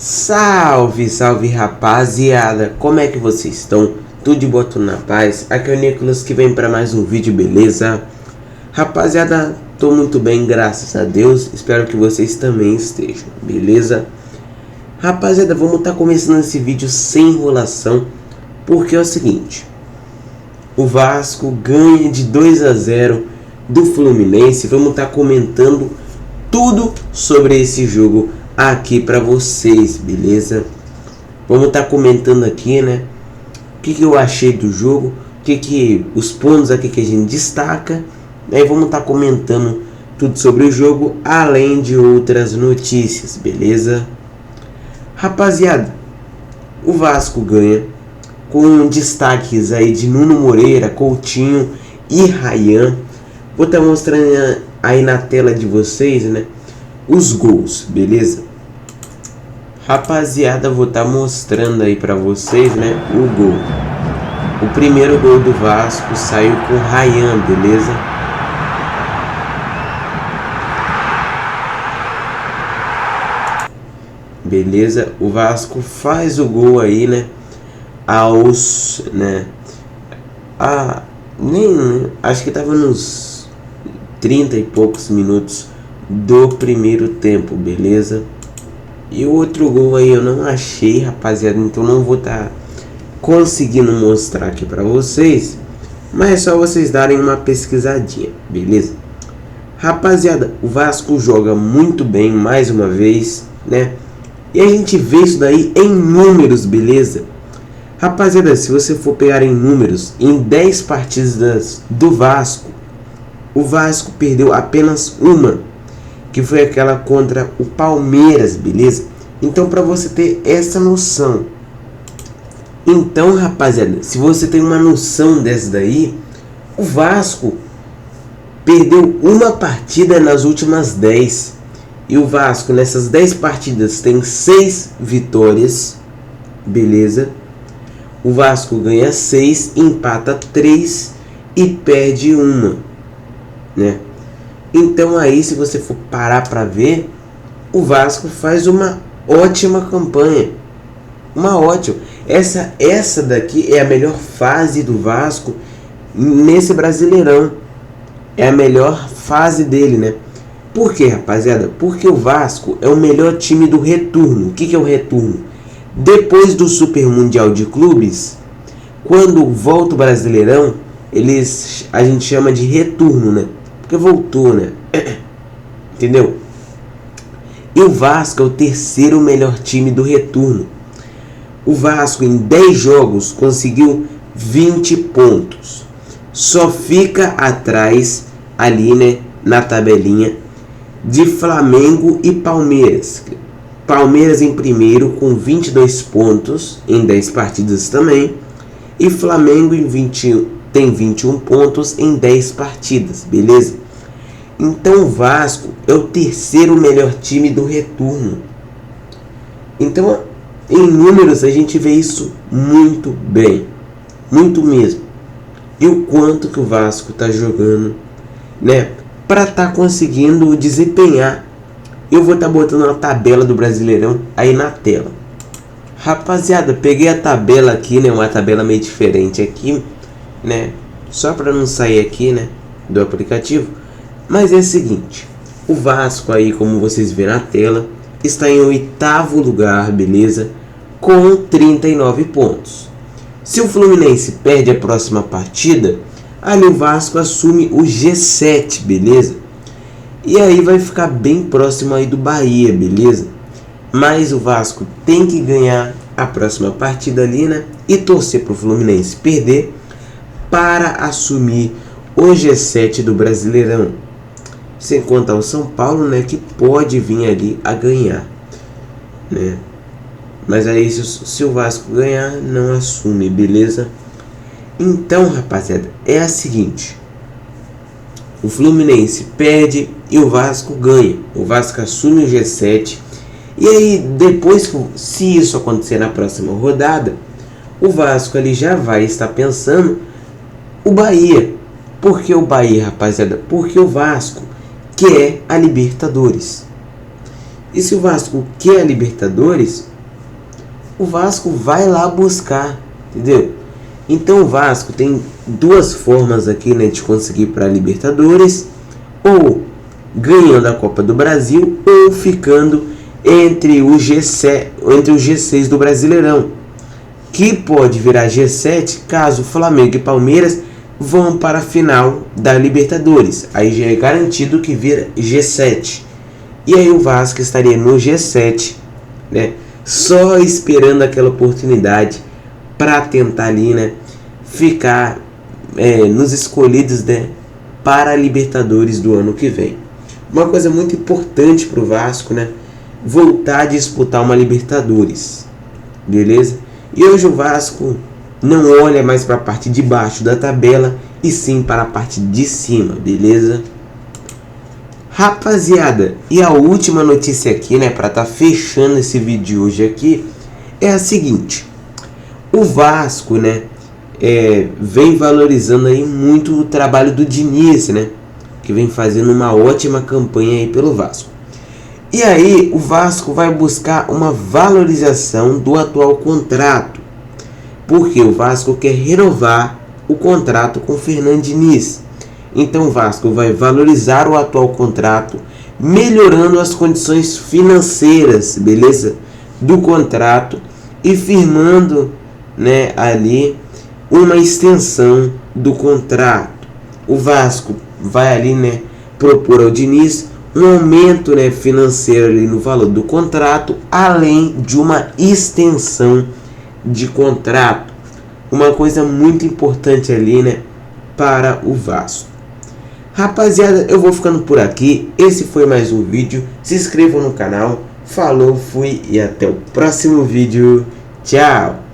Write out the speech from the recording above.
Salve, salve rapaziada, como é que vocês estão? Tudo de boa, tudo na paz? Aqui é o Nicolas que vem para mais um vídeo, beleza? Rapaziada, tô muito bem, graças a Deus, espero que vocês também estejam, beleza? Rapaziada, vamos estar começando esse vídeo sem enrolação, porque é o seguinte: o Vasco ganha de 2-0 do Fluminense. Vamos estar comentando tudo sobre esse jogo aqui para vocês, beleza? Vamos estar comentando aqui, né, o que eu achei do jogo, os pontos aqui que a gente destaca, né? Vamos estar comentando tudo sobre o jogo, além de outras notícias, beleza? Rapaziada, o Vasco ganha com destaques aí de Nuno Moreira, Coutinho e Ryan. Vou estar mostrando aí na tela de vocês, né, os gols, beleza? Rapaziada, vou estar mostrando aí pra vocês, né, o gol. O primeiro gol do Vasco saiu com Ryan, beleza? Beleza, o Vasco faz o gol aí, né, acho que tava nos 30 e poucos minutos do primeiro tempo, beleza? E o outro gol aí eu não achei, rapaziada, então não vou estar conseguindo mostrar aqui pra vocês, mas é só vocês darem uma pesquisadinha, beleza? Rapaziada, o Vasco joga muito bem mais uma vez, né? E a gente vê isso daí em números, beleza? Rapaziada, se você for pegar em números, em 10 partidas do Vasco, o Vasco perdeu apenas uma, que foi aquela contra o Palmeiras, beleza? Então, para você ter essa noção. Então, rapaziada, se você tem uma noção dessa daí, o Vasco perdeu uma partida nas últimas 10. E o Vasco nessas 10 partidas tem 6 vitórias, beleza? O Vasco ganha 6, empata 3 e perde 1, né? Então aí, se você for parar para ver, o Vasco faz uma ótima campanha. Uma ótima. Essa daqui é a melhor fase do Vasco nesse Brasileirão. É a melhor fase dele, né? Por quê, rapaziada? Porque o Vasco é o melhor time do retorno. O que é o retorno? Depois do Super Mundial de Clubes, quando volta o Brasileirão, a gente chama de retorno, né? Porque voltou, né? Entendeu? E o Vasco é o terceiro melhor time do retorno. O Vasco em 10 jogos conseguiu 20 pontos. Só fica atrás ali, né, na tabelinha, de Flamengo e Palmeiras. Palmeiras em primeiro com 22 pontos em 10 partidas também. E Flamengo tem 21 pontos em 10 partidas, beleza? Então o Vasco é o terceiro melhor time do retorno. Então, em números, a gente vê isso muito bem. Muito mesmo. E o quanto que o Vasco tá jogando, né, para tá conseguindo desempenhar. Eu vou estar botando a tabela do Brasileirão aí na tela. Rapaziada, peguei a tabela aqui, né, uma tabela meio diferente aqui, né, só para não sair aqui, né, do aplicativo. Mas é o seguinte: o Vasco aí, como vocês verem na tela, está em 8º lugar, beleza? Com 39 pontos. Se o Fluminense perde a próxima partida, ali o Vasco assume o G7, beleza? E aí vai ficar bem próximo aí do Bahia, beleza? Mas o Vasco tem que ganhar a próxima partida ali, né? E torcer para o Fluminense perder para assumir o G7 do Brasileirão. Sem contar o São Paulo, né, que pode vir ali a ganhar, né? Mas aí se o Vasco ganhar, não assume, beleza? Então, rapaziada, é a seguinte: o Fluminense perde e o Vasco ganha. O Vasco assume o G7. E aí, depois, se isso acontecer na próxima rodada, o Vasco ali já vai estar pensando o Bahia. Por que o Bahia, rapaziada? Porque o Vasco quer a Libertadores. E se o Vasco quer a Libertadores, o Vasco vai lá buscar, entendeu? Então o Vasco tem duas formas aqui, né, de conseguir para a Libertadores: ou ganhando a Copa do Brasil, ou ficando entre o G6 do Brasileirão, que pode virar G7 caso Flamengo e Palmeiras vão para a final da Libertadores. Aí já é garantido que vira G7. E aí o Vasco estaria no G7, né, só esperando aquela oportunidade para tentar ali, né, ficar nos escolhidos, né, para a Libertadores do ano que vem. Uma coisa muito importante para o Vasco, né, voltar a disputar uma Libertadores, beleza? E hoje o Vasco não olha mais para a parte de baixo da tabela, e sim para a parte de cima, beleza? Rapaziada, e a última notícia aqui, né, para estar fechando esse vídeo hoje aqui, é a seguinte: o Vasco, né, vem valorizando aí muito o trabalho do Diniz, né, que vem fazendo uma ótima campanha aí pelo Vasco. E aí o Vasco vai buscar uma valorização do atual contrato, porque o Vasco quer renovar o contrato com o Fernando Diniz. Então o Vasco vai valorizar o atual contrato, melhorando as condições financeiras, beleza, do contrato, e firmando, né, ali uma extensão do contrato. O Vasco vai ali, né, propor ao Diniz um aumento, né, financeiro ali no valor do contrato, além de uma extensão de contrato. Uma coisa muito importante ali, né, para o Vasco. Rapaziada, eu vou ficando por aqui. Esse foi mais um vídeo. Se inscrevam no canal. Falou, fui e até o próximo vídeo. Tchau!